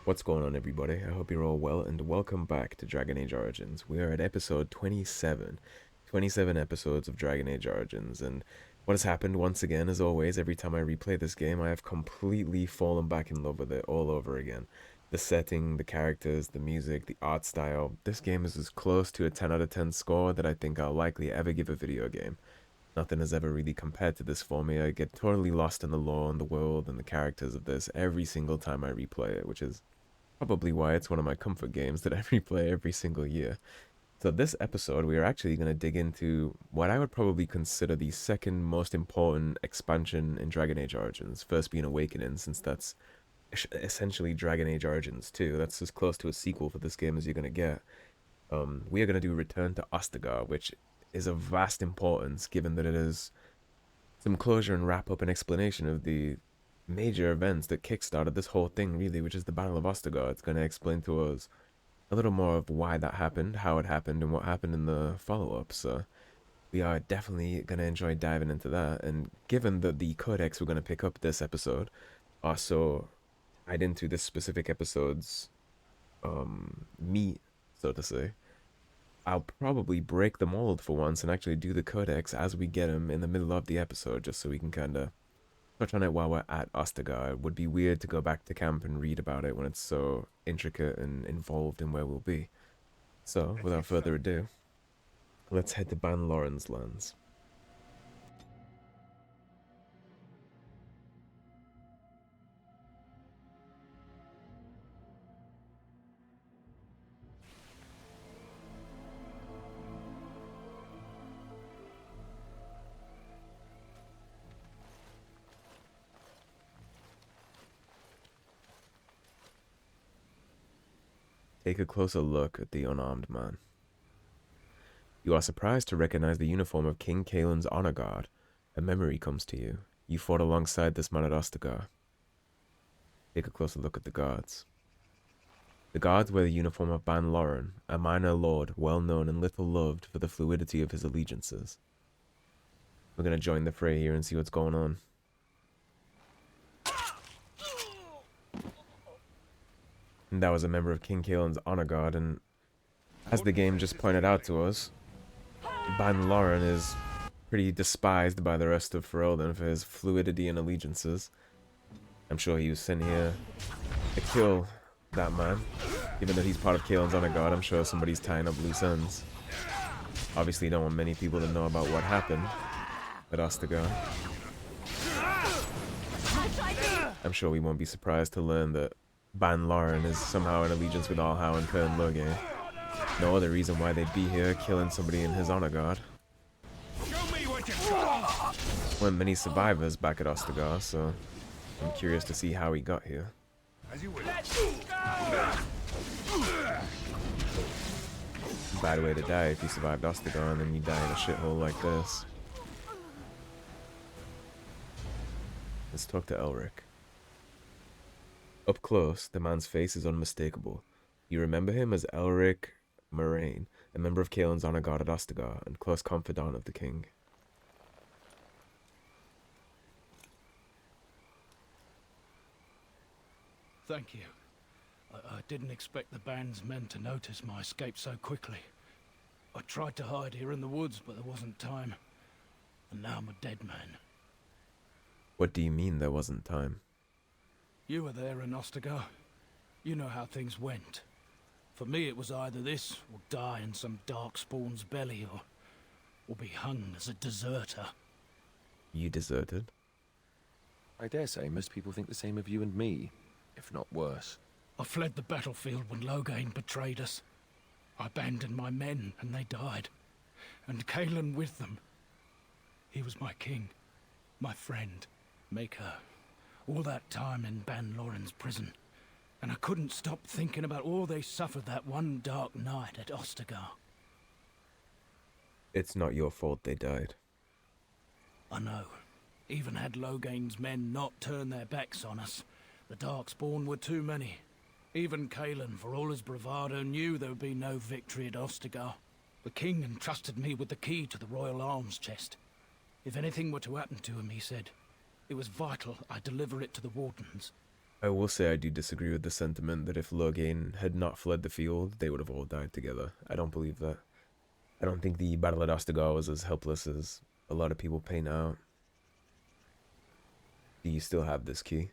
What's going on, everybody? I hope you're all well, and welcome back to Dragon Age Origins. We are at episode 27. 27 episodes of Dragon Age Origins, and what has happened once again, as always, every time I replay this game, I have completely fallen back in love with it all over again. The setting, the characters, the music, the art style. This game is as close to a 10 out of 10 score that I think I'll likely ever give a video game. Nothing has ever really compared to this for me. I get totally lost in the lore and the world and the characters of this every single time I replay it, which is probably why it's one of my comfort games that I replay every single year. So this episode, we are actually going to dig into what I would probably consider the second most important expansion in Dragon Age Origins, first being Awakening, since that's essentially Dragon Age Origins 2. That's as close to a sequel for this game as you're going to get. We are going to do Return to Ostagar, which is of vast importance given that it is some closure and wrap up and explanation of the major events that kickstarted this whole thing, really, which is the Battle of Ostagar. It's going to explain to us a little more of why that happened, how it happened, and what happened in the follow-up. So we are definitely going to enjoy diving into that. And given that the codex we're going to pick up this episode are so tied into this specific episode's meat, so to say, I'll probably break the mold for once and actually do the codex as we get them in the middle of the episode, just so we can kind of touch on it while we're at Ostagar. It would be weird to go back to camp and read about it when it's so intricate and involved in where we'll be. So, without further ado, let's head to Bann Loren's lands. Take a closer look at the unarmed man. You are surprised to recognize the uniform of King Cailan's honor guard. A memory comes to you. You fought alongside this man at Ostagar. Take a closer look at the guards. The guards wear the uniform of Bann Loren, a minor lord well known and little loved for the fluidity of his allegiances. We're gonna join the fray here and see what's going on. And that was a member of King Cailan's honor guard, and as the game just pointed out to us, Bann Loren is pretty despised by the rest of Ferelden for his fluidity and allegiances. I'm sure he was sent here to kill that man. Given that he's part of Cailan's honor guard, I'm sure somebody's tying up loose ends. Obviously, don't want many people to know about what happened at Ostagar. I'm sure we won't be surprised to learn that Bann Loren is somehow in allegiance with Allhow and Kern Loghain. No other reason why they'd be here killing somebody in his honor guard. Weren't many survivors back at Ostagar, so I'm curious to see how he got here. Bad way to die if you survived Ostagar and then you die in a shithole like this. Let's talk to Elric. Up close, the man's face is unmistakable. You remember him as Elric Moraine, a member of Cailan's honor guard at Ostagar and close confidant of the king. Thank you. I didn't expect the Bann's men to notice my escape so quickly. I tried to hide here in the woods, but there wasn't time. And now I'm a dead man. What do you mean there wasn't time? You were there in Ostagar. You know how things went. For me it was either this, or die in some Darkspawn's belly, or be hung as a deserter. You deserted? I dare say most people think the same of you and me, if not worse. I fled the battlefield when Loghain betrayed us. I abandoned my men, and they died. And Cailan with them. He was my king, my friend, maker. All that time in Bann Loren's prison. And I couldn't stop thinking about all they suffered that one dark night at Ostagar. It's not your fault they died. I know. Even had Loghain's men not turned their backs on us, the Darkspawn were too many. Even Cailan, for all his bravado, knew there would be no victory at Ostagar. The king entrusted me with the key to the royal arms chest. If anything were to happen to him, he said, it was vital I deliver it to the Wardens. I will say I do disagree with the sentiment that if Loghain had not fled the field, they would have all died together. I don't believe that. I don't think the Battle at Ostagar was as helpless as a lot of people paint out. Do you still have this key?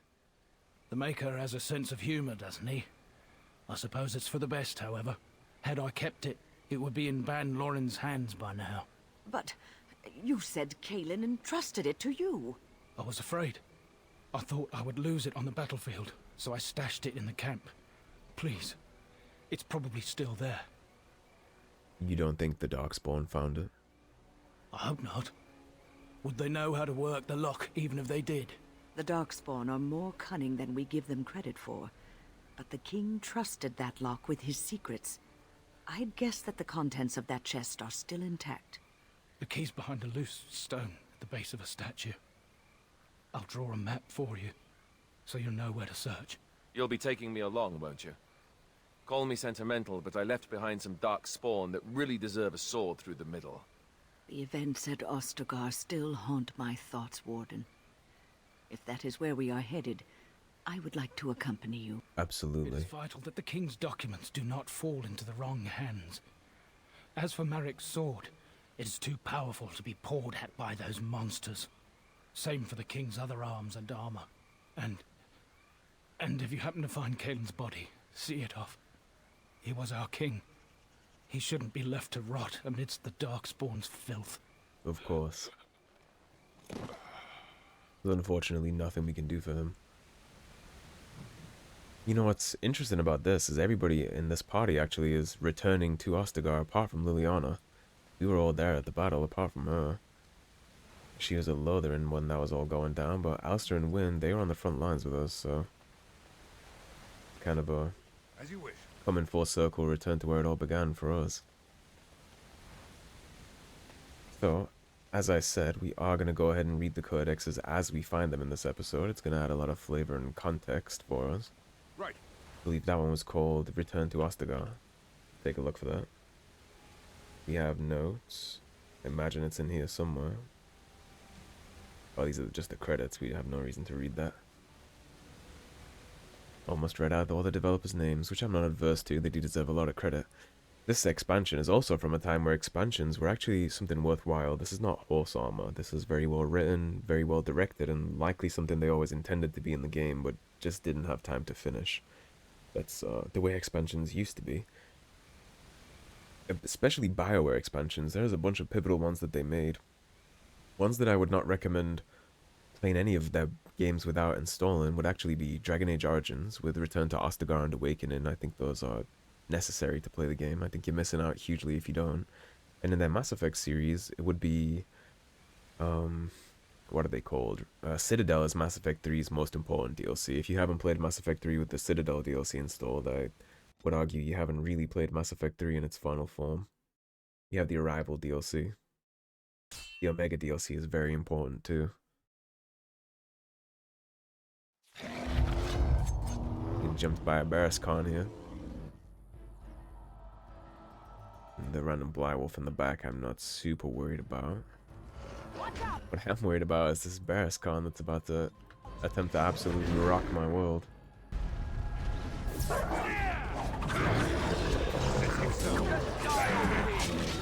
The Maker has a sense of humour, doesn't he? I suppose it's for the best, however. Had I kept it, it would be in Bann Loren's hands by now. But you said Cailan entrusted it to you. I was afraid. I thought I would lose it on the battlefield, so I stashed it in the camp. Please, it's probably still there. You don't think the Darkspawn found it? I hope not. Would they know how to work the lock, even if they did? The Darkspawn are more cunning than we give them credit for. But the king trusted that lock with his secrets. I'd guess that the contents of that chest are still intact. The key's behind a loose stone at the base of a statue. I'll draw a map for you, so you'll know where to search. You'll be taking me along, won't you? Call me sentimental, but I left behind some dark spawn that really deserve a sword through the middle. The events at Ostagar still haunt my thoughts, Warden. If that is where we are headed, I would like to accompany you. Absolutely. It is vital that the king's documents do not fall into the wrong hands. As for Marik's sword, it is too powerful to be pawed at by those monsters. Same for the king's other arms and armor. And if you happen to find Cailan's body, see it off. He was our king. He shouldn't be left to rot amidst the Darkspawn's filth. Of course. There's unfortunately nothing we can do for him. You know what's interesting about this is everybody in this party actually is returning to Ostagar apart from Liliana. We were all there at the battle apart from her. She was a Loren when that was all going down, but Alistair and Wynne, they were on the front lines with us, so... kind of a... As you wish. Come in full circle, return to where it all began for us. So, as I said, we are going to go ahead and read the codexes as we find them in this episode. It's going to add a lot of flavor and context for us. Right. I believe that one was called Return to Ostagar. Take a look for that. We have notes. I imagine it's in here somewhere. Oh, these are just the credits. We have no reason to read that. Almost read out all the developers' names, which I'm not adverse to. They do deserve a lot of credit. This expansion is also from a time where expansions were actually something worthwhile. This is not horse armor. This is very well written, very well directed, and likely something they always intended to be in the game, but just didn't have time to finish. That's the way expansions used to be. Especially BioWare expansions. There's a bunch of pivotal ones that they made. Ones that I would not recommend playing any of their games without installing would actually be Dragon Age Origins with Return to Ostagar and Awakening. I think those are necessary to play the game. I think you're missing out hugely if you don't. And in their Mass Effect series, it would be... what are they called? Citadel is Mass Effect 3's most important DLC. If you haven't played Mass Effect 3 with the Citadel DLC installed, I would argue you haven't really played Mass Effect 3 in its final form. You have the Arrival DLC. The Omega DLC is very important too. You jumped by a Bereskarn here. And the random Blywolf in the back I'm not super worried about. What I'm worried about is this Bereskarn that's about to attempt to absolutely rock my world.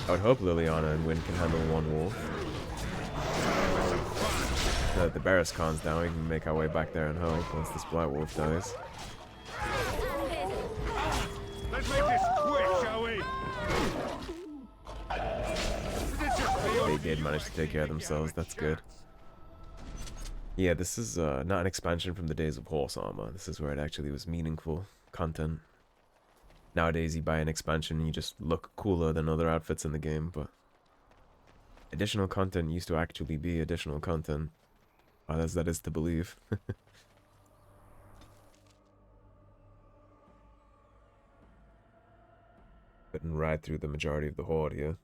I would hope Liliana and Wynne can handle one wolf. Now that the Bereskarn's down, we can make our way back there and help once this Blight Wolf dies. Let's make this quick, shall we? They did manage to take care of themselves, that's good. Yeah, this is not an expansion from the days of horse armor. This is where it actually was meaningful content. Nowadays you buy an expansion and you just look cooler than other outfits in the game, but additional content used to actually be additional content. As that is to believe. Couldn't ride through the majority of the horde here.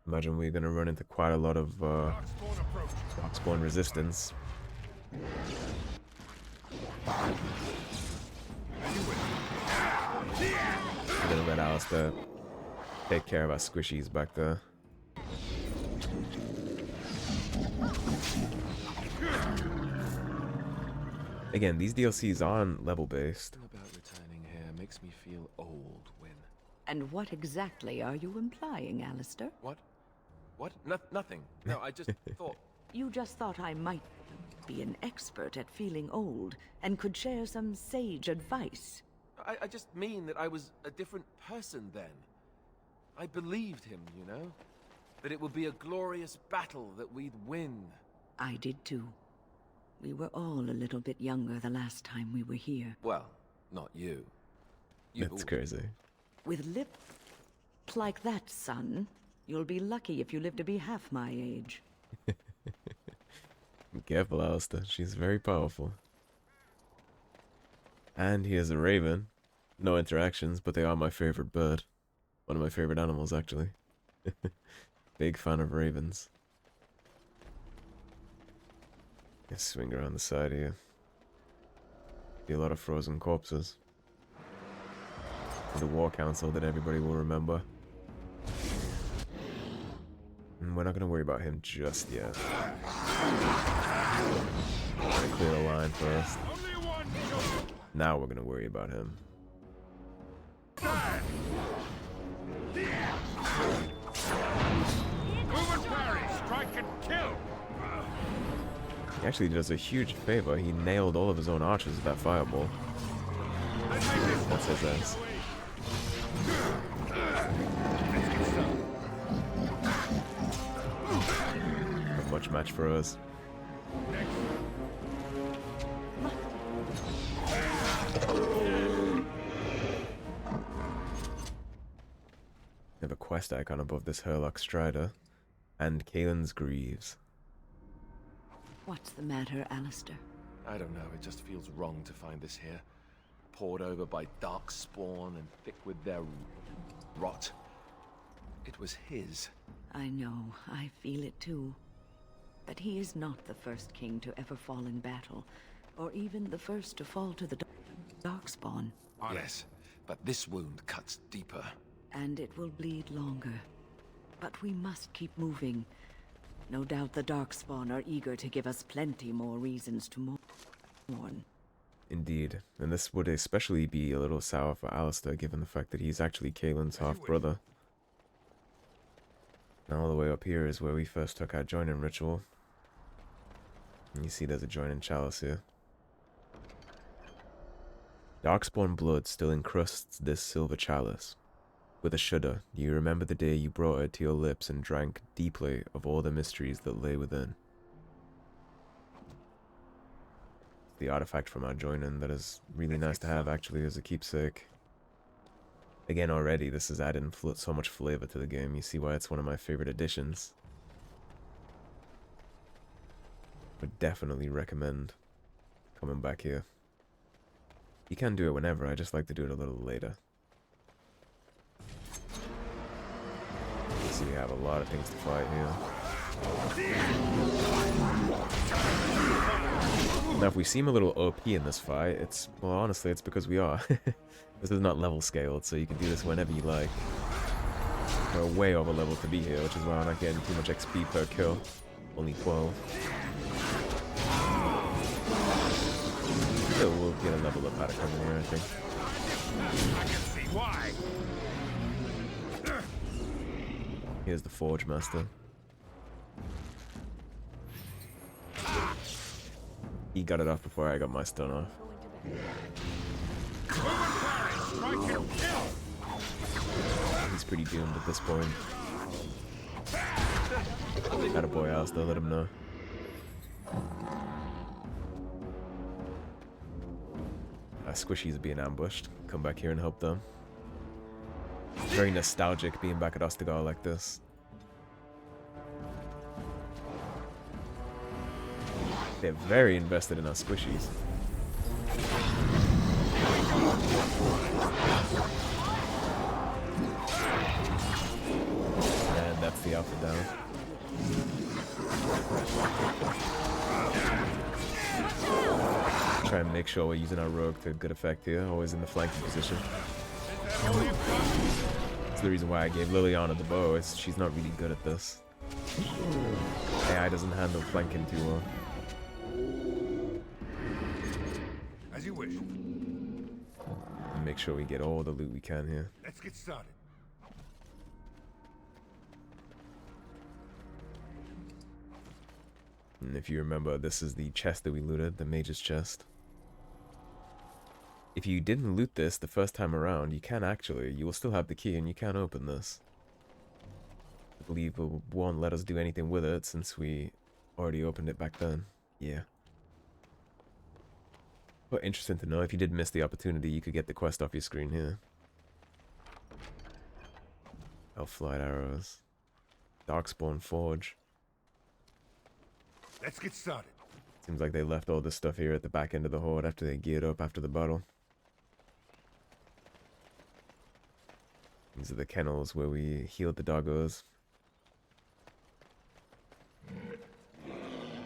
Imagine we're gonna run into quite a lot of Darkspawn resistance. I'm gonna let Alistair take care of our squishies back there. Again, these DLCs aren't level based. Something about returning here makes me feel old, Wynne. And what exactly are you implying, Alistair? What? What? Nothing. No, I just thought... You just thought I might be an expert at feeling old and could share some sage advice. I just mean that I was a different person then. I believed him, you know? That it would be a glorious battle that we'd win. I did too. We were all a little bit younger the last time we were here. Well, not you. That's crazy. With lips like that, son, you'll be lucky if you live to be half my age. Be careful, Alistair. She's very powerful. And he has a raven. No interactions, but they are my favorite bird. One of my favorite animals, actually. Big fan of ravens. Let's swing around the side here. See a lot of frozen corpses. The War Council that everybody will remember. And we're not going to worry about him just yet. Gotta clear the line first. Now we're going to worry about him. Move and parry, strike and kill. He actually does a huge favor. He nailed all of his own archers with that fireball. That's his ass. Not much match for us. We have a quest icon above this Herlock Strider. And Cailan's Greaves. What's the matter, Alistair? I don't know, it just feels wrong to find this here. Poured over by Darkspawn and thick with their rot. It was his. I know, I feel it too. But he is not the first king to ever fall in battle, or even the first to fall to the Darkspawn. Yes, but this wound cuts deeper. And it will bleed longer. But we must keep moving. No doubt the Darkspawn are eager to give us plenty more reasons to mourn. Indeed, and this would especially be a little sour for Alistair, given the fact that he's actually Cailan's half-brother. Now all the way up here is where we first took our joining ritual. And you see there's a joining chalice here. Darkspawn blood still encrusts this silver chalice. With a shudder, you remember the day you brought it to your lips and drank deeply of all the mysteries that lay within. The artifact from our joining that is really nice to have actually as a keepsake. Again, already this is adding so much flavor to the game. You see why it's one of my favorite additions. Would definitely recommend coming back here. You can do it whenever, I just like to do it a little later. So we have a lot of things to fight here. Now if we seem a little OP in this fight, well honestly it's because we are. This is not level scaled, so you can do this whenever you like. We're way over level to be here, which is why I'm not getting too much XP per kill. Only 12. Still, we'll get a level up out of coming here, I think. I can see why. Here's the Forge Master. He got it off before I got my stun off. He's pretty doomed at this point. Attaboy, Alistair, let him know. Our squishies are being ambushed. Come back here and help them. Very nostalgic being back at Ostagar like this. They're very invested in our squishies. And that's the alpha down. Try and make sure we're using our rogue to good effect here, always in the flanking position. That's the reason why I gave Liliana the bow, is she's not really good at this. AI doesn't handle flanking too well. accomplished. And make sure we get all the loot we can here. Let's get started. And if you remember, this is the chest that we looted, the mage's chest. If you didn't loot this the first time around, you can actually. You will still have the key and you can open this. I believe it won't let us do anything with it since we already opened it back then. Yeah. But interesting to know, if you did miss the opportunity, you could get the quest off your screen here. Elf-flight arrows. Darkspawn forge. Let's get started. Seems like they left all this stuff here at the back end of the horde after they geared up after the battle. These are the kennels where we healed the doggos.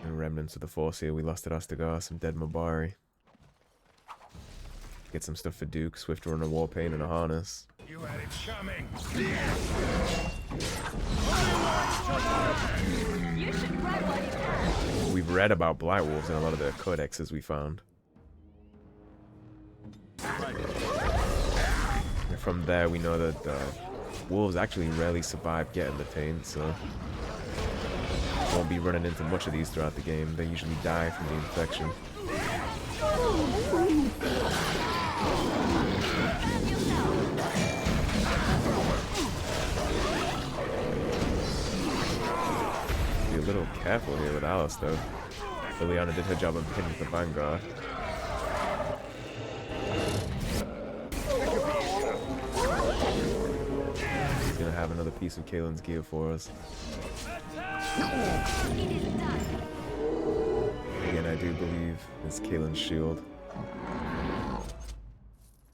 And remnants of the force here we lost at Ostagar, some dead Mabari. Get some stuff for Duke, swift runner, warpaint, and a harness. You had it coming. You should run while you can. We've read about Blight Wolves in a lot of the codexes we found. And from there we know that wolves actually rarely survive getting the taint, so won't be running into much of these throughout the game. They usually die from the infection. Be a little careful here with Alice, though. Liliana did her job of hitting the Vanguard. He's gonna have another piece of Cailan's gear for us. Again, I do believe it's Cailan's shield.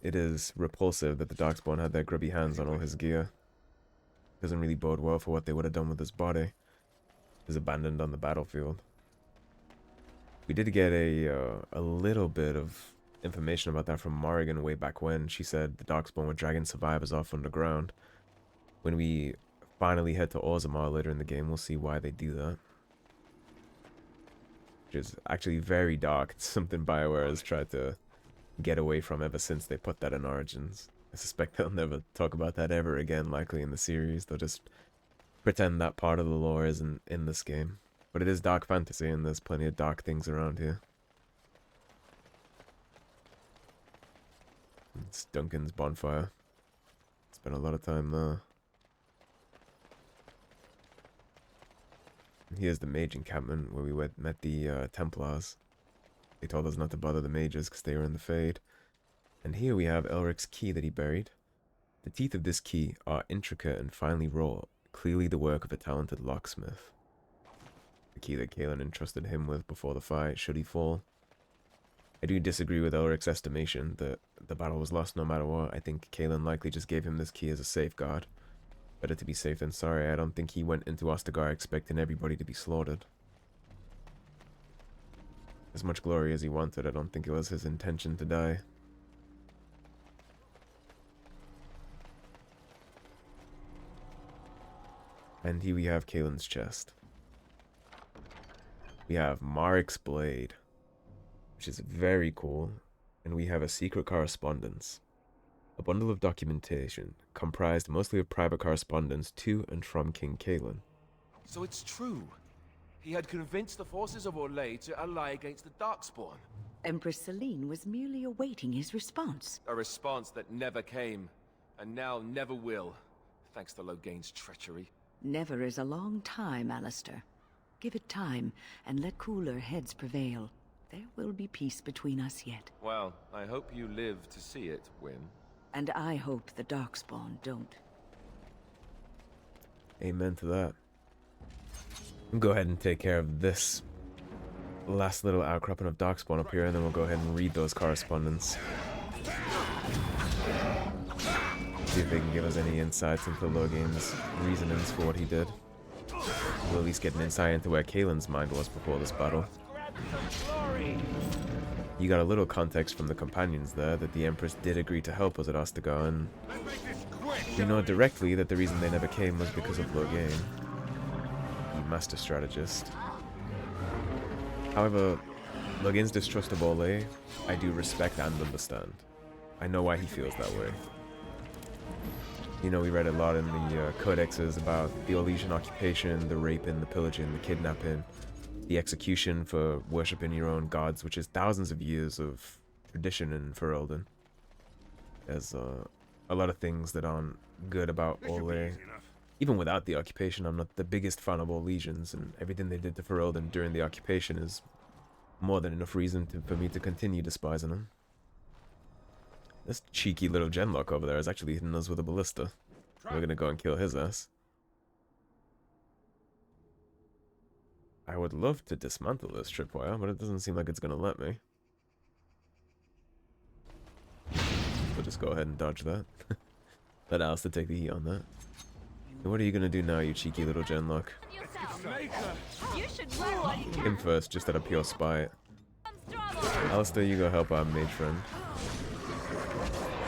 It is repulsive that the Darkspawn had their grubby hands on all his gear. Doesn't really bode well for what they would have done with his body. He's abandoned on the battlefield. We did get a little bit of information about that from Morrigan way back when. She said the Darkspawn were dragging survivors off underground. When we finally head to Orzammar later in the game, we'll see why they do that. Which is actually very dark. It's something BioWare has tried to get away from ever since they put that in Origins. I suspect they'll never talk about that ever again, likely in the series. They'll just pretend that part of the lore isn't in this game. But it is dark fantasy, and there's plenty of dark things around here. It's Duncan's bonfire. Spent a lot of time there. Here's the mage encampment where we met the Templars. They told us not to bother the mages because they were in the Fade. And here we have Elric's key that he buried. The teeth of this key are intricate and finely wrought, clearly the work of a talented locksmith. The key that Cailan entrusted him with before the fight, should he fall. I do disagree with Elric's estimation that the battle was lost no matter what. I think Cailan likely just gave him this key as a safeguard. Better to be safe than sorry. I don't think he went into Ostagar expecting everybody to be slaughtered. As much glory as he wanted, I don't think it was his intention to die. And here we have Cailan's chest. We have Marik's blade, which is very cool, and we have a secret correspondence. A bundle of documentation, comprised mostly of private correspondence to and from King Cailan. So it's true. He had convinced the forces of Orlais to ally against the Darkspawn. Empress Celine was merely awaiting his response. A response that never came, and now never will, thanks to loghain's treachery. Never is a long time, Alistair. Give it time, and let cooler heads prevail. There will be peace between us yet. Well, I hope you live to see it, Wynne. And I hope the Darkspawn don't. Amen to that. We'll go ahead and take care of this last little outcropping of Darkspawn up here, and then we'll go ahead and read those correspondence. See if they can give us any insights into Loghain's reasonings for what he did. We'll at least get an insight into where Cailan's mind was before this battle. You got a little context from the companions there that the Empress did agree to help us at Ostagar, and we know directly that the reason they never came was because of Loghain, the master strategist. However, Logan's distrust of Ole, I do respect and understand. I know why he feels that way. You know, we read a lot in the codexes about the Orlesian occupation, the raping, the pillaging, the kidnapping, the execution for worshipping your own gods, which is thousands of years of tradition in Ferelden. There's a lot of things that aren't good about Ole. Even without the occupation, I'm not the biggest fan of Orlesians, and everything they did to Ferelden during the occupation is more than enough reason for me to continue despising them. This cheeky little Genlock over there is actually hitting us with a ballista. We're gonna go and kill his ass. I would love to dismantle this tripwire, but it doesn't seem like it's gonna let me. We'll just go ahead and dodge that. Let Alistair take the heat on that. And what are you gonna do now, you cheeky little Genlock? You should run while you Him first, just out of pure spite. Alistair, you go help our mage friend.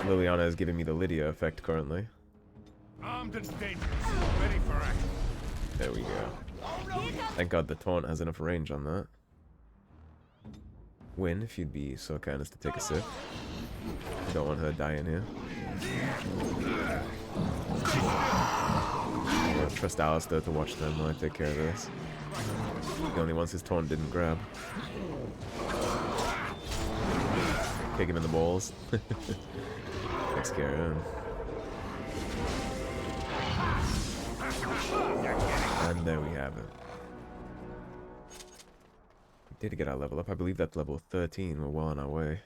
Liliana is giving me the Lydia effect currently. Armed and dangerous. Ready for action. There we go. Thank God the taunt has enough range on that. Wynne, if you'd be so kind as to take a sip. I don't want her dying here. I'll trust Alistair to watch them while I take care of this. He only wants his taunt didn't grab. Kick him in the balls. Takes care of him. And there we have it. We did get our level up. I believe that's level 13. We're well on our way.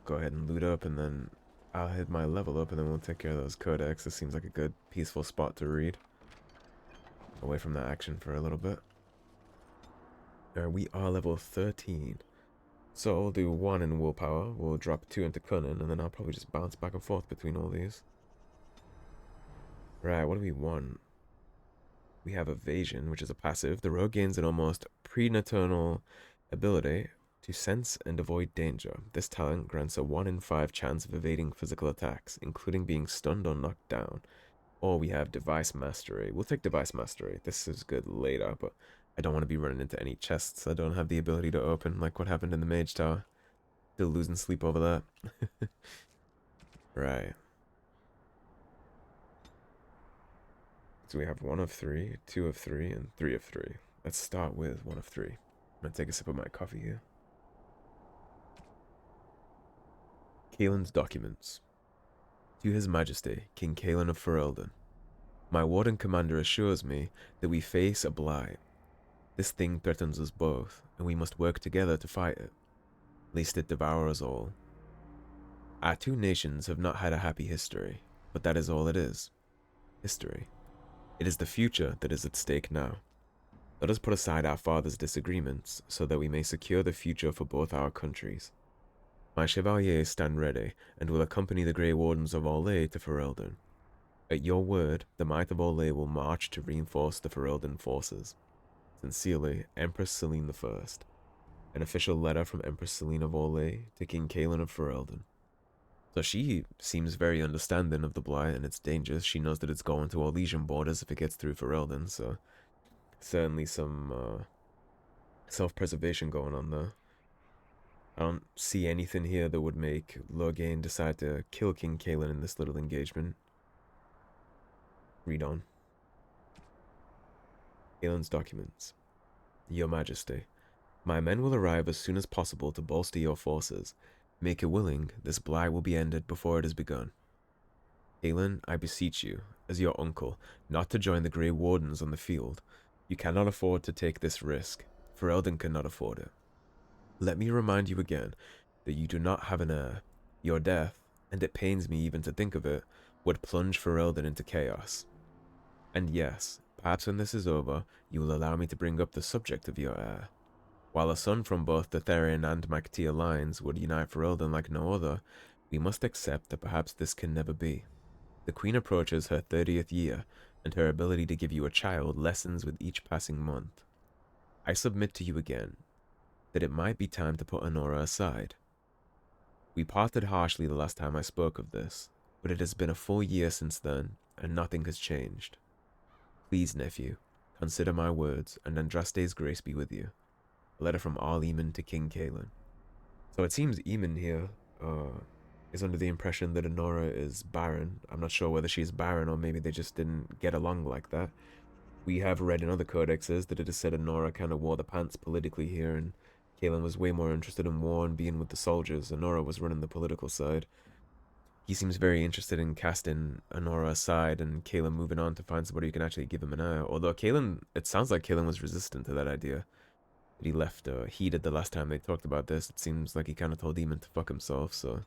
Go ahead and loot up, and then I'll hit my level up, and then we'll take care of those codex. This seems like a good, peaceful spot to read. Away from that action for a little bit. We are level 13. So we'll do 1 in willpower, we'll drop 2 into cunning, and then I'll probably just bounce back and forth between all these. Right, what do we want? We have evasion, which is a passive. The rogue gains an almost prenaturnal ability to sense and avoid danger. This talent grants a 1 in 5 chance of evading physical attacks, including being stunned or knocked down. Or we have device mastery. We'll take device mastery. This is good later, but I don't want to be running into any chests I don't have the ability to open, like what happened in the Mage Tower. Still losing sleep over that. Right. So we have 1 of 3, 2 of 3, and 3 of 3. Let's start with 1 of 3. I'm gonna take a sip of my coffee here. Cailan's documents. To His Majesty, King Cailan of Ferelden. My warden commander assures me that we face a blight. This thing threatens us both, and we must work together to fight it, lest it devour us all. Our two nations have not had a happy history, but that is all it is. History. It is the future that is at stake now. Let us put aside our father's disagreements, so that we may secure the future for both our countries. My chevaliers stand ready, and will accompany the Grey Wardens of Ole to Ferelden. At your word, the might of Ole will march to reinforce the Ferelden forces. Sincerely, Empress Celine I. An official letter from Empress Celine of Ole to King Cailan of Ferelden. So she seems very understanding of the blight and its dangers. She knows that it's going to Orlesian borders if it gets through Ferelden, so certainly some self-preservation going on there. I don't see anything here that would make Loghain decide to kill King Cailan in this little engagement. Read on. Cailan's documents. Your Majesty, my men will arrive as soon as possible to bolster your forces. Make it willing, this blight will be ended before it has begun. Cailan, I beseech you, as your uncle, not to join the Grey Wardens on the field. You cannot afford to take this risk. Ferelden cannot afford it. Let me remind you again that you do not have an heir. Your death, and it pains me even to think of it, would plunge Ferelden into chaos. And yes, perhaps when this is over, you will allow me to bring up the subject of your heir. While a son from both the Therian and Mactea lines would unite Ferelden like no other, we must accept that perhaps this can never be. The Queen approaches her 30th year, and her ability to give you a child lessens with each passing month. I submit to you again that it might be time to put Honora aside. We parted harshly the last time I spoke of this, but it has been a full year since then, and nothing has changed. Please, nephew, consider my words, and Andraste's grace be with you. A letter from Arl Eamon to King Cailan. So it seems Eamon here is under the impression that Honora is barren. I'm not sure whether she's barren or maybe they just didn't get along like that. We have read in other codexes that it is said Honora kind of wore the pants politically here, and Cailan was way more interested in war and being with the soldiers. Honora was running the political side. He seems very interested in casting Honora aside and Cailan moving on to find somebody who can actually give him an eye. Although Cailan, it sounds like Cailan was resistant to that idea. He left heated the last time they talked about this. It seems like he kind of told Demon to fuck himself, so...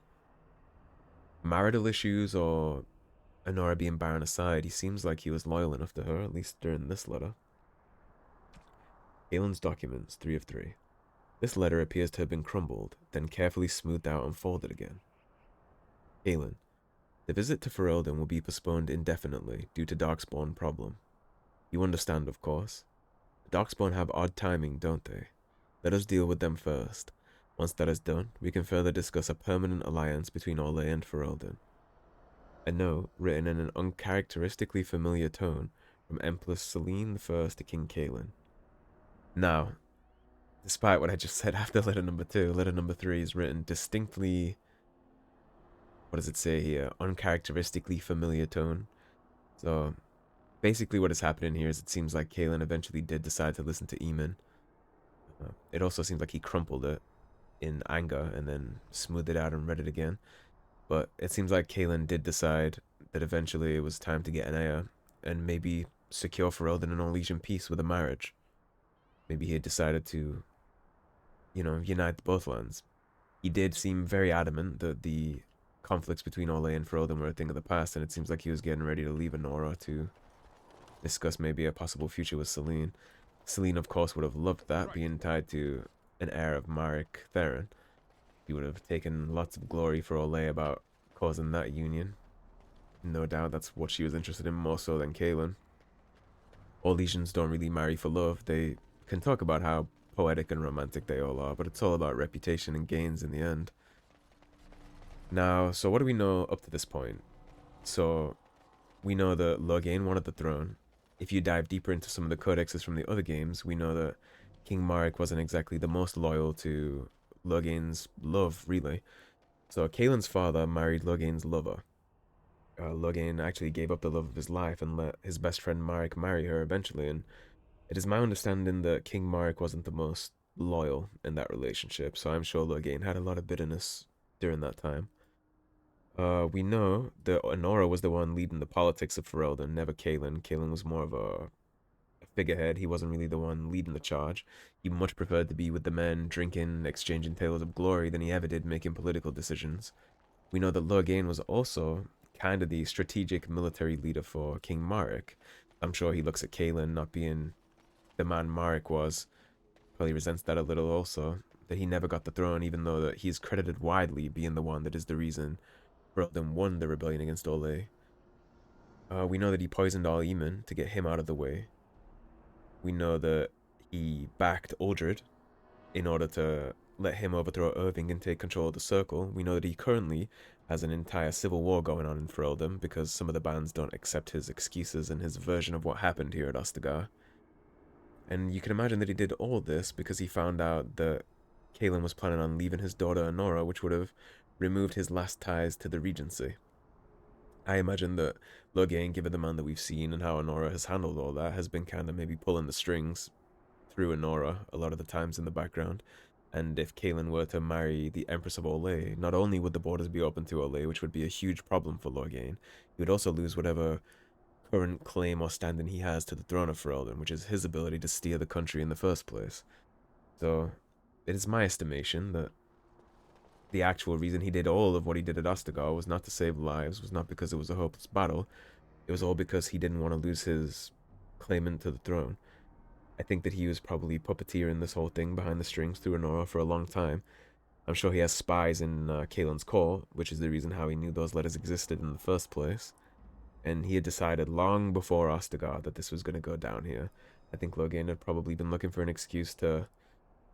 Marital issues or Honora being barren aside, he seems like he was loyal enough to her, at least during this letter. Cailan's documents, 3 of 3. This letter appears to have been crumbled, then carefully smoothed out and folded again. Cailan, the visit to Ferelden will be postponed indefinitely due to Darkspawn problem. You understand, of course. The Darkspawn have odd timing, don't they? Let us deal with them first. Once that is done, we can further discuss a permanent alliance between Orlais and Ferelden. A note, written in an uncharacteristically familiar tone, from Empress Selene I to King Cailan. Now, despite what I just said after letter number 2, letter number 3 is written distinctly... What does it say here? Uncharacteristically familiar tone. So, basically what is happening here is it seems like Cailan eventually did decide to listen to Eamon. It also seems like he crumpled it in anger and then smoothed it out and read it again. But it seems like Cailan did decide that eventually it was time to get an heir and maybe secure Ferelden and Orlesian peace with a marriage. Maybe he had decided to, you know, unite both lands. He did seem very adamant that the conflicts between Orlais and Ferelden were a thing of the past, and it seems like he was getting ready to leave Honora to discuss maybe a possible future with Selene. Selene, of course, would have loved that, being tied to an heir of Marek Theron. He would have taken lots of glory for Orlais about causing that union. No doubt that's what she was interested in more so than Cailan. Orlesians don't really marry for love. They can talk about how poetic and romantic they all are, but it's all about reputation and gains in the end. Now, so what do we know up to this point? So, we know that Loghain wanted the throne. If you dive deeper into some of the codexes from the other games, we know that King Marek wasn't exactly the most loyal to Loghain's love, really. So Cailan's father married Loghain's lover. Loghain actually gave up the love of his life and let his best friend Marek marry her eventually, and it is my understanding that King Marek wasn't the most loyal in that relationship, so I'm sure Loghain had a lot of bitterness during that time. We know that Honora was the one leading the politics of Ferelden, never Cailan. Cailan was more of a figurehead. He wasn't really the one leading the charge. He much preferred to be with the men, drinking, exchanging tales of glory than he ever did making political decisions. We know that Loghain was also kind of the strategic military leader for King Marek. I'm sure he looks at Cailan not being the man Marek was. Probably resents that a little also, that he never got the throne, even though that he's credited widely being the one that is the reason Ferelden won the rebellion against Orlais. We know that he poisoned Arl Eamon to get him out of the way. We know that he backed Uldred in order to let him overthrow Irving and take control of the Circle. We know that he currently has an entire civil war going on in Ferelden because some of the bands don't accept his excuses and his version of what happened here at Ostagar. And you can imagine that he did all this because he found out that Cailan was planning on leaving his daughter Honora, which would have removed his last ties to the Regency. I imagine that Loghain, given the man that we've seen and how Honora has handled all that, has been kind of maybe pulling the strings through Honora a lot of the times in the background. And if Cailan were to marry the Empress of Orlais, not only would the borders be open to Orlais, which would be a huge problem for Loghain, he would also lose whatever current claim or standing he has to the throne of Ferelden, which is his ability to steer the country in the first place. So, it is my estimation that the actual reason he did all of what he did at Ostagar was not to save lives, was not because it was a hopeless battle. It was all because he didn't want to lose his claimant to the throne. I think that he was probably puppeteering this whole thing behind the strings through Honora for a long time. I'm sure he has spies in Cailan's court, which is the reason how he knew those letters existed in the first place. And he had decided long before Ostagar that this was going to go down here. I think Loghain had probably been looking for an excuse to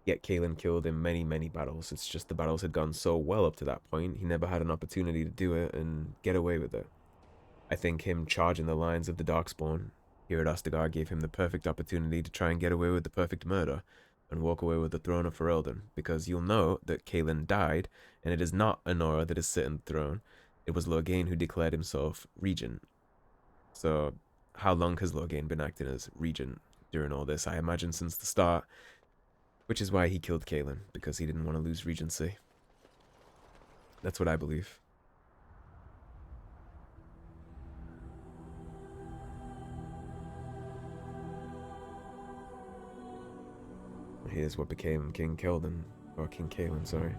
get Cailan killed in many, many battles. It's just the battles had gone so well up to that point, he never had an opportunity to do it and get away with it. I think him charging the lines of the Darkspawn, Here at Ostagar gave him the perfect opportunity to try and get away with the perfect murder and walk away with the throne of Ferelden, because you'll know that Cailan died, and it is not Anora that is sitting the throne. It was Loghain who declared himself regent. So, how long has Loghain been acting as regent during all this? I imagine since the start, which is why he killed Cailan, because he didn't want to lose regency. That's what I believe. Here's what became King Cailan, or King Cailan, sorry.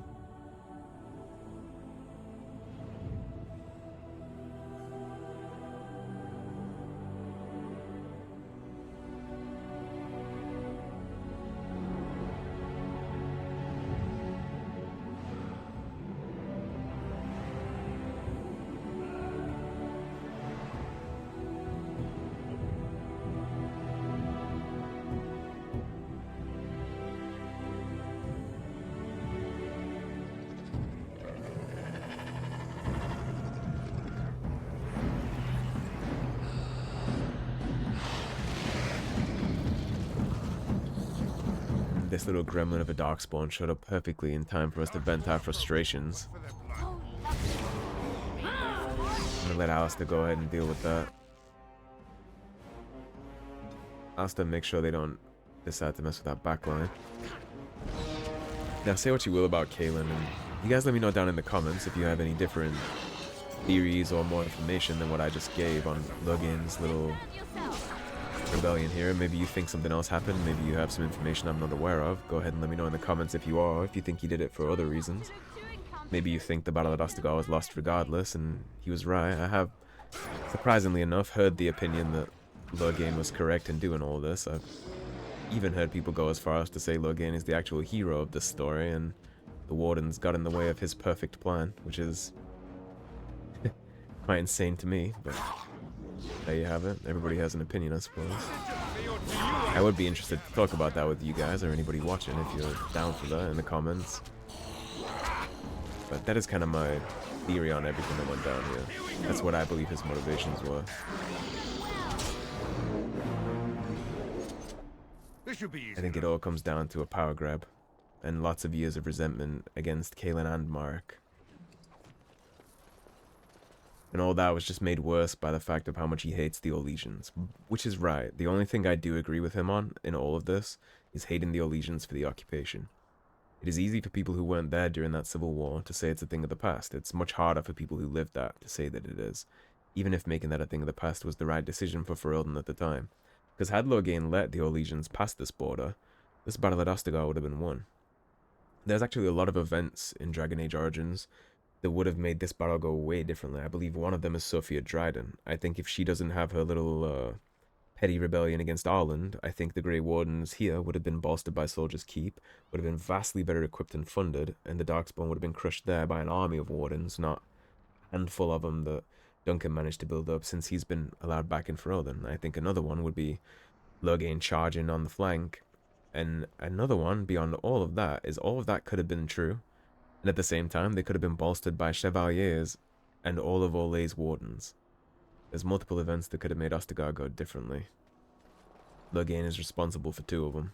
This little gremlin of a Darkspawn showed up perfectly in time for us to vent our frustrations. I'm gonna let Alistair go ahead and deal with that. Alistair, make sure they don't decide to mess with that backline. Now, say what you will about Cailan, and you guys let me know down in the comments if you have any different theories or more information than what I just gave on Loghain's little rebellion here. Maybe you think something else happened, maybe you have some information I'm not aware of. Go ahead and let me know in the comments if you are, if you think he did it for other reasons. Maybe you think the Battle of Ostagar was lost regardless, and he was right. I have, surprisingly enough, heard the opinion that Loghain was correct in doing all this. I've even heard people go as far as to say Loghain is the actual hero of this story, and the Wardens got in the way of his perfect plan, which is quite insane to me, but there you have it. Everybody has an opinion, I suppose. I would be interested to talk about that with you guys, or anybody watching, if you're down for that, in the comments. But that is kind of my theory on everything that went down here. That's what I believe his motivations were. I think it all comes down to a power grab, and lots of years of resentment against Cailan and Marek. And all that was just made worse by the fact of how much he hates the Olegians. Which is right. The only thing I do agree with him on in all of this is hating the Olegians for the occupation. It is easy for people who weren't there during that civil war to say it's a thing of the past. It's much harder for people who lived that to say that it is, even if making that a thing of the past was the right decision for Ferelden at the time. Because had Loghain let the Olegians pass this border, this battle at Ostagar would have been won. There's actually a lot of events in Dragon Age Origins that would have made this battle go way differently. I believe one of them is Sophia Dryden. I think if she doesn't have her little petty rebellion against Ireland, I think the Grey Wardens here would have been bolstered by Soldier's Keep, would have been vastly better equipped and funded, and the Darkspawn would have been crushed there by an army of Wardens, not a handful of them that Duncan managed to build up since he's been allowed back in Ferelden. I think another one would be Loghain charging on the flank, and another one beyond all of that is all of that could have been true, and at the same time they could have been bolstered by Chevaliers and all of Ole's Wardens. There's multiple events that could have made Ostagar go differently. Loghain is responsible for 2 of them.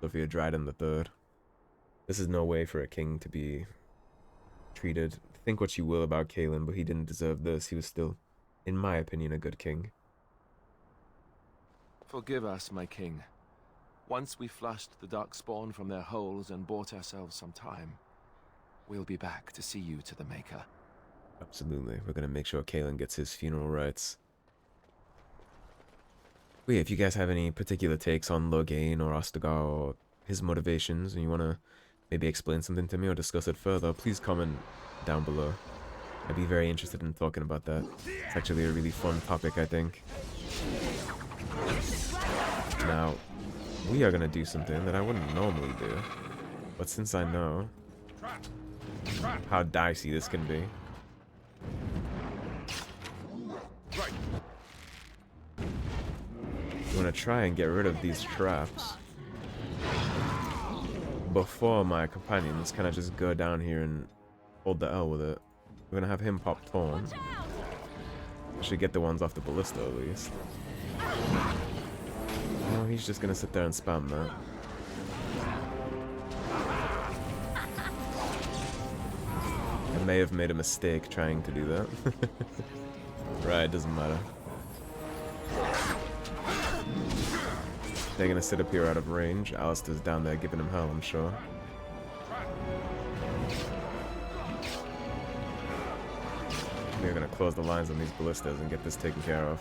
Sophia Dryden the 3rd. This is no way for a king to be treated. Think what you will about Cailan, but he didn't deserve this. He was still, in my opinion, a good king. Forgive us, my king. Once we flushed the Darkspawn from their holes and bought ourselves some time, we'll be back to see you to the Maker. Absolutely. We're going to make sure Cailan gets his funeral rites. But yeah, if you guys have any particular takes on Loghain or Ostagar or his motivations, and you want to maybe explain something to me or discuss it further, please comment down below. I'd be very interested in talking about that. It's actually a really fun topic, I think. Now, we are going to do something that I wouldn't normally do, but since I know how dicey this can be, I'm going to try and get rid of these traps before my companions kind of just go down here and hold the L with it. We're going to have him pop Torn. I should get the ones off the ballista at least. No, he's just gonna sit there and spam that. I may have made a mistake trying to do that. Right, doesn't matter. They're gonna sit up here out of range. Alistair's down there giving him hell, I'm sure. We're gonna close the lines on these ballistas and get this taken care of.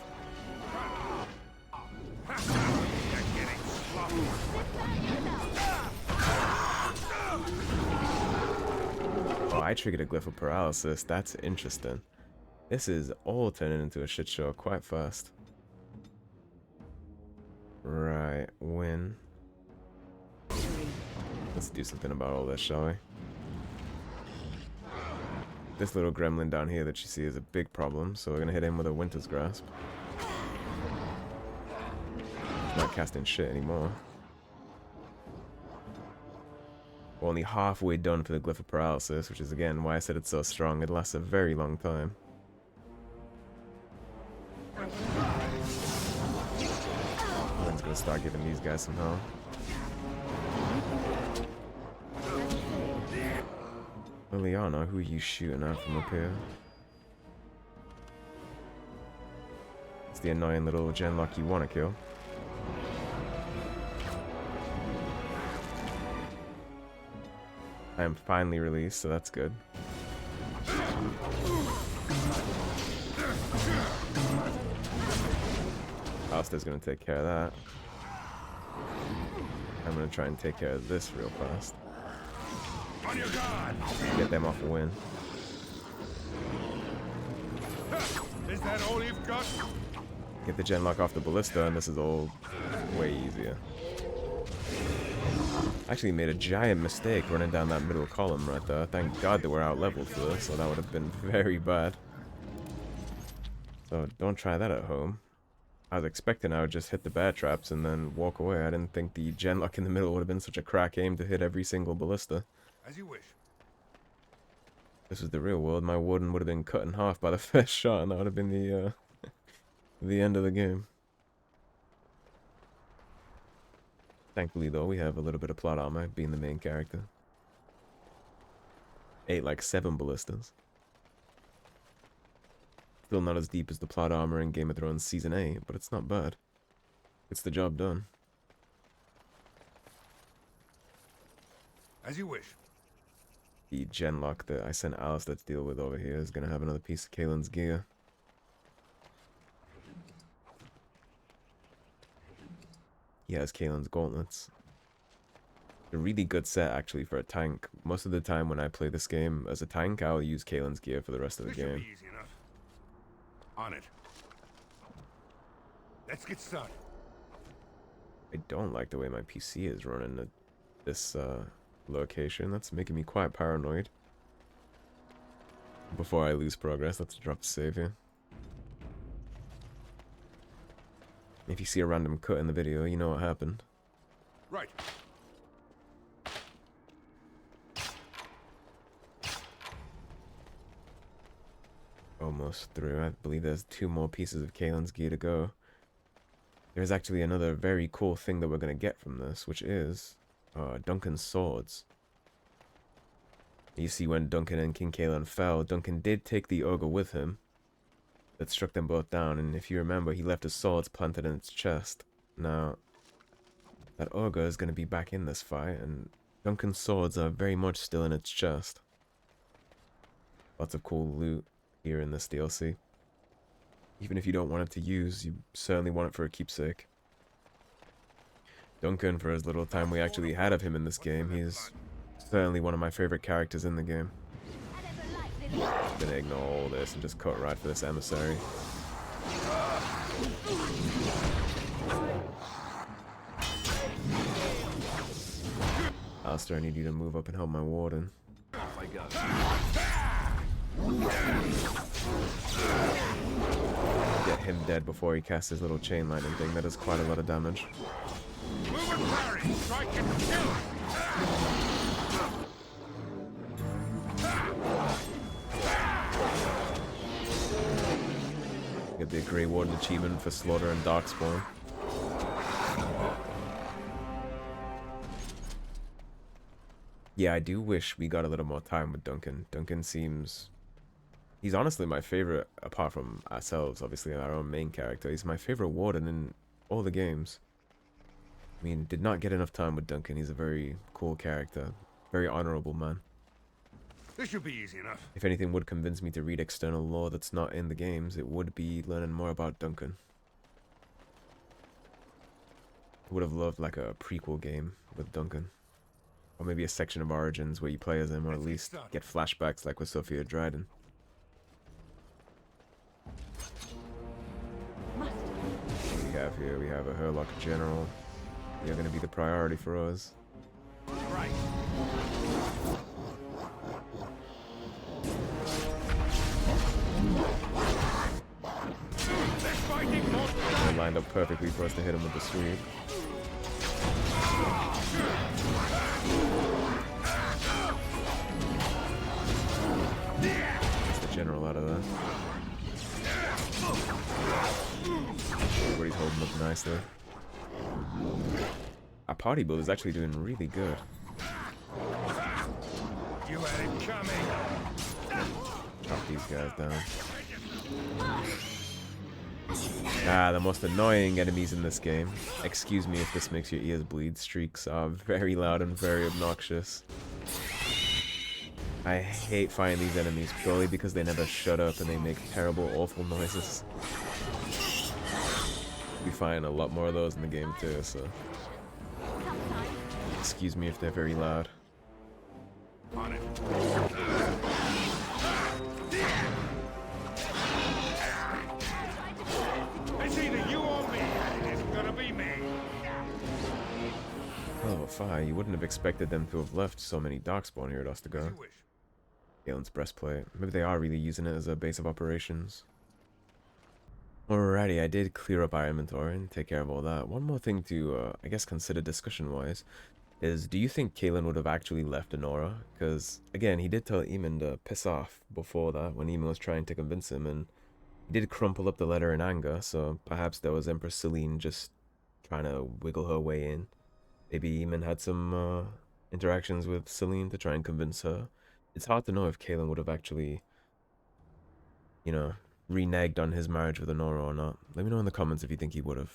Oh, I triggered a glyph of paralysis. That's interesting. This is all turning into a shit show quite fast. Right, Wynne. Let's do something about all this, shall we? This little gremlin down here that you see is a big problem, so we're gonna hit him with a Winter's Grasp. He's not casting shit anymore. We're only halfway done for the Glyph of Paralysis, which is again why I said it's so strong. It lasts a very long time. I'm gonna start giving these guys some hell. Liliana, who are you shooting at from up here? It's the annoying little genlock you want to kill. I am finally released, so that's good. Alistair's gonna take care of that. I'm gonna try and take care of this real fast. On your guard! Get them off a win. Is that all you've got? Get the genlock off the ballista, and this is all way easier. Actually made a giant mistake running down that middle column right there. Thank God that we're out leveled for this, so that would have been very bad. So don't try that at home. I was expecting I would just hit the bear traps and then walk away. I didn't think the genlock in the middle would have been such a crack aim to hit every single ballista. As you wish. This was the real world. My warden would have been cut in half by the first shot, and that would have been the end of the game. Thankfully, though, we have a little bit of plot armor, being the main character. Ate like 7 ballistas. Still not as deep as the plot armor in Game of Thrones Season 8, but it's not bad. It's the job done. As you wish. The genlock that I sent Alistair to deal with over here is going to have another piece of Cailan's gear. He has Cailan's gauntlets. A really good set, actually, for a tank. Most of the time when I play this game as a tank, I'll use Cailan's gear for the rest of the This should game. be easy enough. On it. Let's get started. I don't like the way my PC is running at this location. That's making me quite paranoid. Before I lose progress, let's drop a save here. If you see a random cut in the video, you know what happened. Right. Almost through. I believe there's 2 more pieces of Cailan's gear to go. There's actually another very cool thing that we're going to get from this, which is Duncan's swords. You see, when Duncan and King Cailan fell, Duncan did take the ogre with him that struck them both down, and if you remember, he left his swords planted in its chest. Now, that ogre is going to be back in this fight, and Duncan's swords are very much still in its chest. Lots of cool loot here in this DLC. Even if you don't want it to use, you certainly want it for a keepsake. Duncan, for as little time we actually had of him in this game, he's certainly one of my favorite characters in the game. I'm gonna ignore all this and just cut right for this emissary. Alistair, I need you to move up and help my warden. I go. Get him dead before he casts his little chain lightning thing. That does quite a lot of damage. Move and parry. Strike and kill. the Grey Warden achievement for Slaughter and Darkspawn. Yeah, I do wish we got a little more time with Duncan. Duncan seems... He's honestly my favorite, apart from ourselves, obviously, our own main character. He's my favorite Warden in all the games. I mean, did not get enough time with Duncan. He's a very cool character. Very honorable man. This should be easy enough. If anything would convince me to read external lore that's not in the games, it would be learning more about Duncan. I would have loved like a prequel game with Duncan. Or maybe a section of Origins where you play as him, or at least get flashbacks like with Sophia Dryden. What do we have here? We have a Herlock General. You're going to be the priority for us. Right. They lined up perfectly for us to hit him with the sweep. Gets the general out of that. Everybody's holding up nicely. Our party build is actually doing really good. You had it coming. Chop these guys down. Ah, the most annoying enemies in this game. Excuse me if this makes your ears bleed. Streaks are very loud and very obnoxious. I hate fighting these enemies purely because they never shut up and they make terrible, awful noises. We find a lot more of those in the game too, so... Excuse me if they're very loud. On it. It's either you or me, and it's gonna be me. Oh, fire. You wouldn't have expected them to have left so many Darkspawn here at Ostagar. Cailan's breastplate. Maybe they are really using it as a base of operations. Alrighty, I did clear up our inventory and take care of all that. One more thing to, I guess, consider discussion-wise is, do you think Cailan would have actually left Anora? Because, again, he did tell Eamon to piss off before that, when Eamon was trying to convince him, and he did crumple up the letter in anger, so perhaps that was Empress Celine just trying to wiggle her way in. Maybe Eamon had some interactions with Celine to try and convince her. It's hard to know if Cailan would have actually, you know, reneged on his marriage with Anora or not. Let me know in the comments if you think he would have.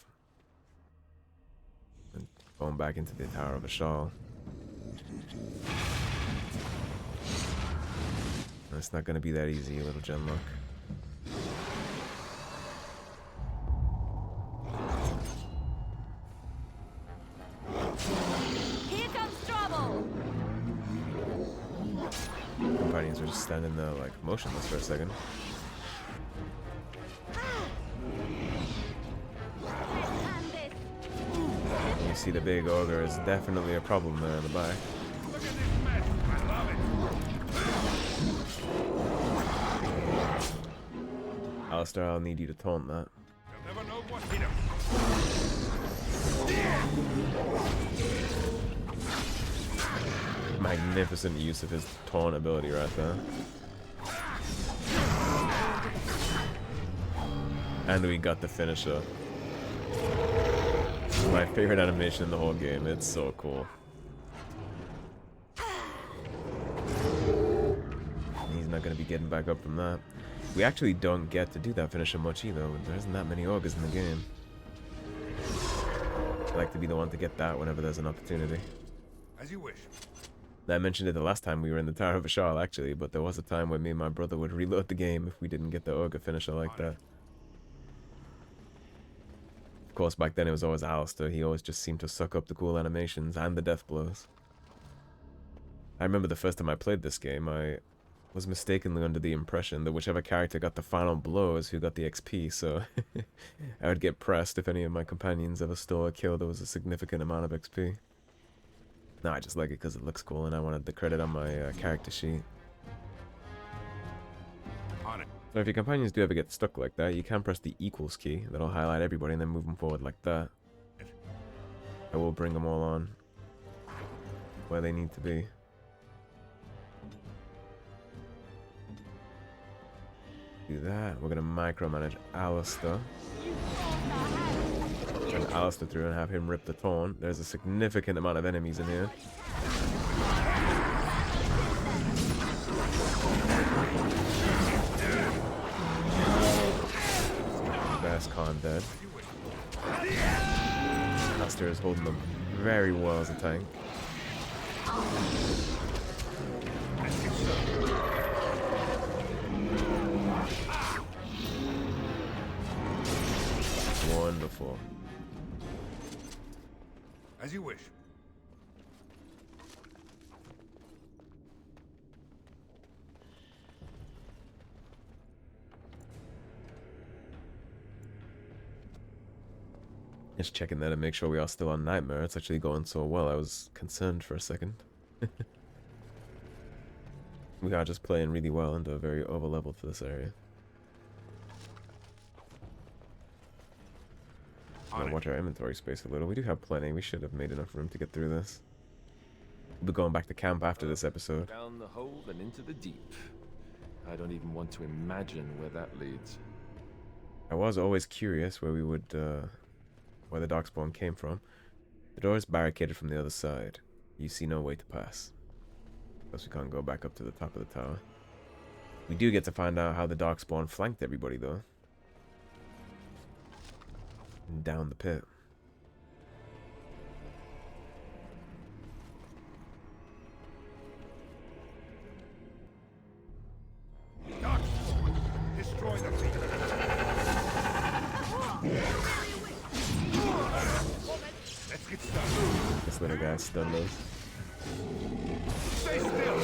And going back into the Tower of Ishal. It's not going to be that easy, little Genlock. Here comes trouble. Companions are just standing there like motionless for a second. You see the big ogre is definitely a problem there in the back. Look at this mess. I love it. Alistair, I'll need you to taunt that. You'll never know what hit him. Magnificent use of his taunt ability right there. And we got the finisher. My favorite animation in the whole game. It's so cool. He's not going to be getting back up from that. We actually don't get to do that finisher much either. There isn't that many ogres in the game. I like to be the one to get that whenever there's an opportunity. As you wish. I mentioned it the last time we were in the Tower of Ishal, actually, but there was a time when me and my brother would reload the game if we didn't get the ogre finisher like that. Of course, back then it was always Alistair. He always just seemed to suck up the cool animations and the death blows. I remember the first time I played this game, I was mistakenly under the impression that whichever character got the final blow is who got the XP, so I would get pressed if any of my companions ever stole a kill that was a significant amount of XP. No, I just like it because it looks cool and I wanted the credit on my character sheet. On it. So if your companions do ever get stuck like that, you can press the equals key. That'll highlight everybody and then move them forward like that. I will bring them all on where they need to be. Do that. We're gonna micromanage Alistair. Send Alistair through and have him rip the taunt. There's a significant amount of enemies in here. Bereskarn dead. Alistair is holding them very well as a tank. Wonderful. As you wish. Just checking that and make sure we are still on Nightmare. It's actually going so well. I was concerned for a second. We are just playing really well and are very over leveled for this area. Watch our inventory space a little. We do have plenty. We should have made enough room to get through this. We'll be going back to camp after this episode. Down the hole and into the deep. I don't even want to imagine where that leads. I was always curious where we would, where the Darkspawn came from. The door is barricaded from the other side. You see no way to pass. Plus we can't go back up to the top of the tower. We do get to find out how the Darkspawn flanked everybody though. And down the pit. Darkspawn, destroy the fleet. Let's get started. This little guy stunned us. Stay still.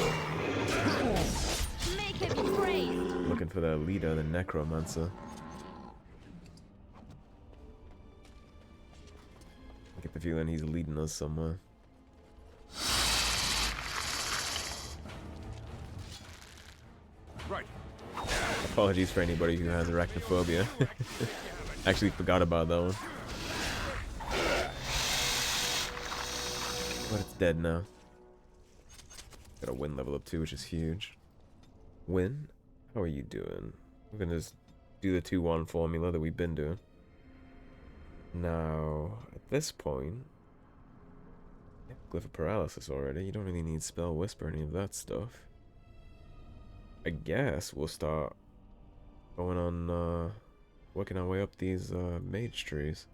Make him praised. Looking for the leader, the Nechromancer. I get the feeling he's leading us somewhere. Right. Apologies for anybody who has arachnophobia. Actually forgot about that one. But it's dead now. Got a Wynne level up too, which is huge. Wynne, how are you doing? We're gonna just do the 2-1 formula that we've been doing. Now, at this point, Glyph of Paralysis already. You don't really need Spell Whisper or any of that stuff. I guess we'll start going on, working our way up these mage trees.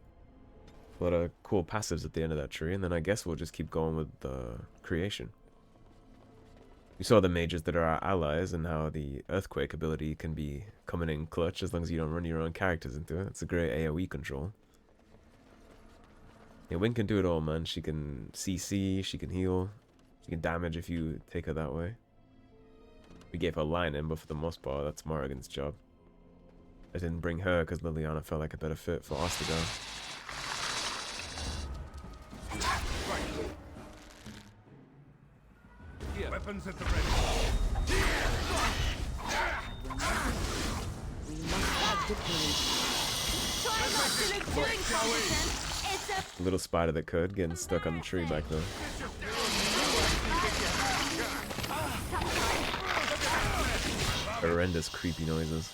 A lot of cool passives at the end of that tree, and then I guess we'll just keep going with creation. We saw the mages that are our allies and how the Earthquake ability can be coming in clutch as long as you don't run your own characters into it. It's a great AoE control. Yeah, Wynne can do it all, man. She can CC, she can heal, she can damage if you take her that way. We gave her line in, but for the most part, that's Morrigan's job. I didn't bring her because Liliana felt like a better fit for Ostagar. Weapons at the ready. We must have victory. Try not to look too incompetent. It's a Little spider that could, getting stuck on the tree back there. Horrendous creepy noises.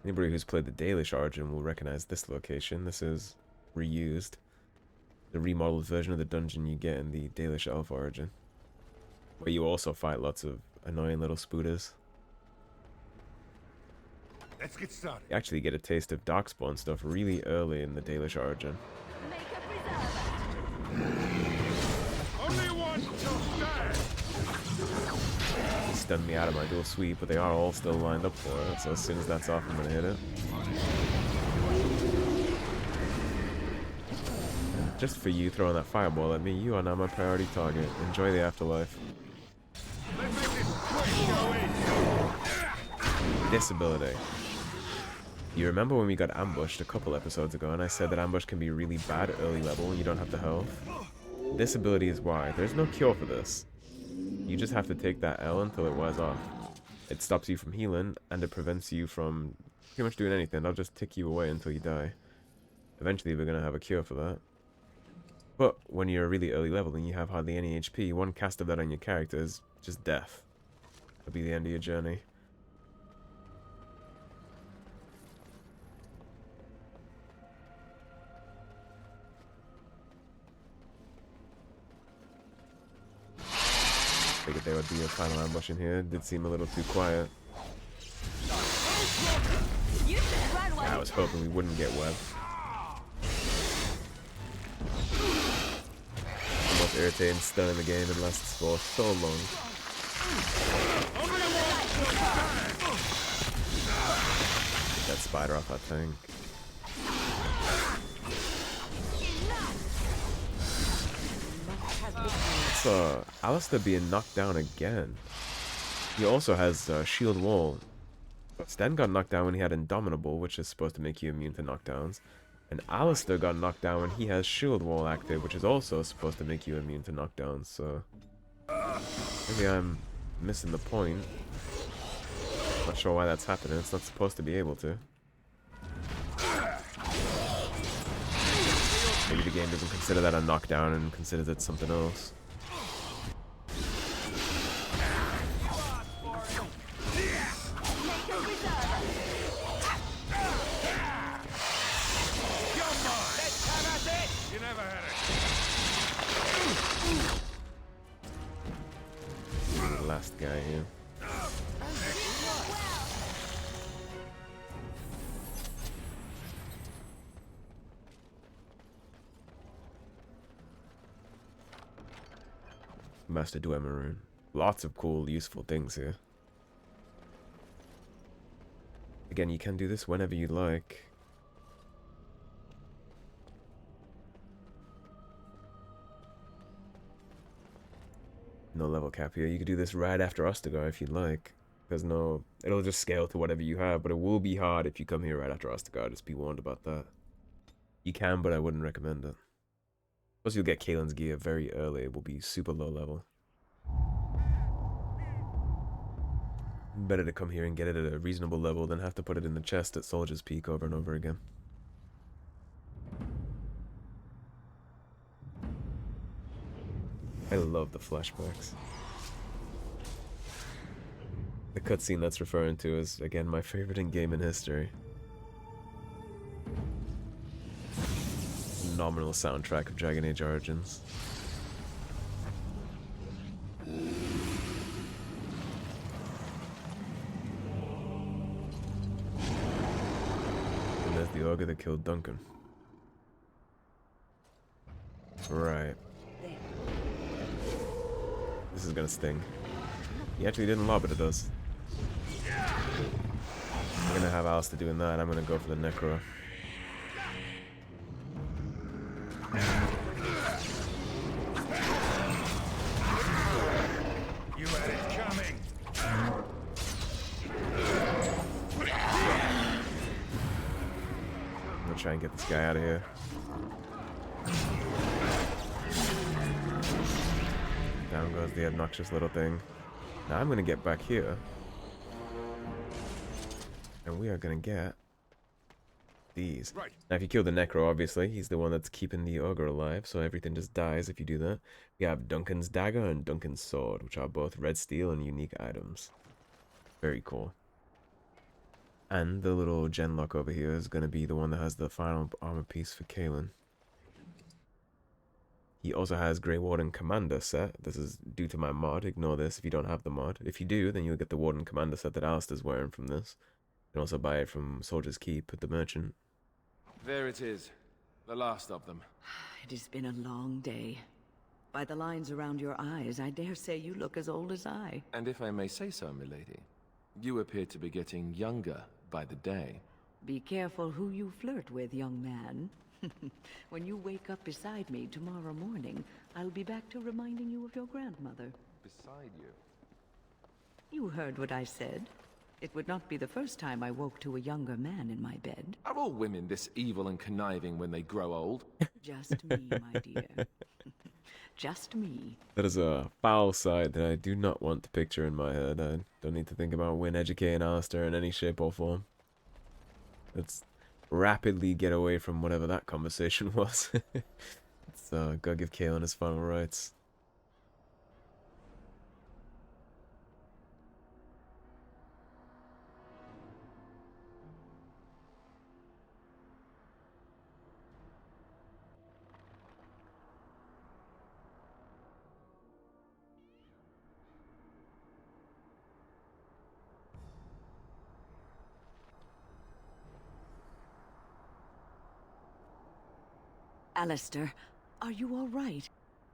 Anybody who's played the Dalish Origin will recognize this location. This is reused. The remodeled version of the dungeon you get in the Dalish Elf Origin. Where you also fight lots of annoying little spooters. Let's get started. You actually get a taste of Darkspawn stuff really early in the Dalish Origin. make a preserver. Only one shall stand. He stunned me out of my dual sweep, but they are all still lined up for it, so as soon as that's off, I'm gonna hit it. Just for you throwing that fireball at me, you are now my priority target. Enjoy the afterlife. Let's make this quick, shall we? This ability. You remember when we got ambushed a couple episodes ago and I said that ambush can be really bad early level when you don't have the health? This ability is why. There's no cure for this. You just have to take that L until it wears off. It stops you from healing and it prevents you from pretty much doing anything. I'll just tick you away until you die. Eventually we're going to have a cure for that. But when you're a really early level and you have hardly any HP, one cast of that on your character is just death. That'll be the end of your journey. Figured there would be a final ambush in here. It did seem a little too quiet. You should run while I you was hoping we wouldn't get web. The most irritating stun in the game and lasts for so long. Get that spider off that tank. It's Alistair being knocked down again. He also has shield wall. Sten got knocked down when he had Indomitable, which is supposed to make you immune to knockdowns. And Alistair got knocked down when he has shield wall active, which is also supposed to make you immune to knockdowns, so... maybe I'm missing the point. Not sure why that's happening, it's not supposed to be able to. Maybe the game doesn't consider that a knockdown and considers it something else. Last guy here. Master Dwemer. Lots of cool, useful things here. Again, you can do this whenever you like. No level cap here. You could do this right after Ostagar if you'd like. There's no... it'll just scale to whatever you have, but it will be hard if you come here right after Ostagar. Just be warned about that. You can, but I wouldn't recommend it. Plus you'll get Cailan's gear very early. It will be super low level. Better to come here and get it at a reasonable level than have to put it in the chest at Soldier's Peak over and over again. I love the flashbacks. The cutscene that's referring to is, again, my favorite in-game in history. Phenomenal soundtrack of Dragon Age Origins. And there's the ogre that killed Duncan. Right. This is gonna sting. He actually didn't lob it, it does. I'm gonna have Alistair doing that. I'm gonna go for the Necro. You had it coming. I'm gonna try and get this guy out of here. Down goes the obnoxious little thing. Now I'm gonna get back here. And we are gonna get these. Right. Now if you kill the Necro, obviously, he's the one that's keeping the ogre alive, so everything just dies if you do that. We have Duncan's dagger and Duncan's sword, which are both red steel and unique items. Very cool. And the little genlock over here is gonna be the one that has the final armor piece for Cailan. He also has Grey Warden Commander set. This is due to my mod. Ignore this if you don't have the mod. If you do, then you'll get the Warden Commander set that Alistair's wearing from this. You can also buy it from Soldier's Keep at the merchant. There it is. The last of them. It has been a long day. By the lines around your eyes, I dare say you look as old as I. And if I may say so, milady, you appear to be getting younger by the day. Be careful who you flirt with, young man. When you wake up beside me tomorrow morning, I'll be back to reminding you of your grandmother. Beside you? You heard what I said. It would not be the first time I woke to a younger man in my bed. Are all women this evil and conniving when they grow old? Just me, my dear. Just me. That is a foul sight that I do not want to picture in my head. I don't need to think about Wynne educating Alistair in any shape or form. Let's rapidly get away from whatever that conversation was. Let's go give Cailan his final rites. Alistair, are you all right?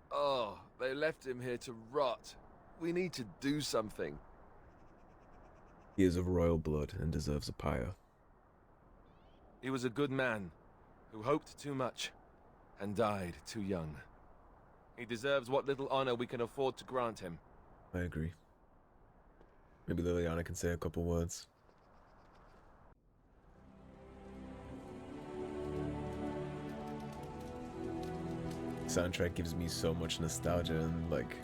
Oh, they left him here to rot. We need to do something. He is of royal blood and deserves a pyre. He was a good man who hoped too much and died too young. He deserves what little honor we can afford to grant him. I agree. Maybe Liliana can say a couple words. Soundtrack gives me so much nostalgia and like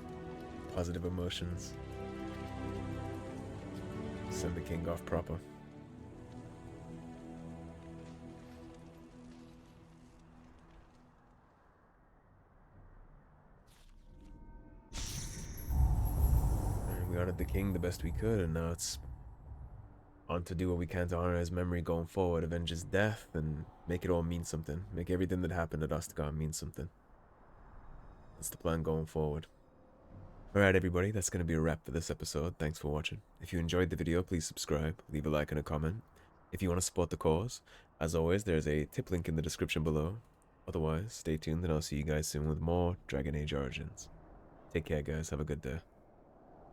positive emotions. Send the king off proper. And we honored the king the best we could, and now it's on to do what we can to honor his memory going forward, avenge his death, and make it all mean something. Make everything that happened at Ostagar mean something. That's the plan going forward. Alright everybody, that's going to be a wrap for this episode. Thanks for watching. If you enjoyed the video, please subscribe, leave a like and a comment. If you want to support the cause, as always, there's a tip link in the description below. Otherwise, stay tuned and I'll see you guys soon with more Dragon Age Origins. Take care guys, have a good day.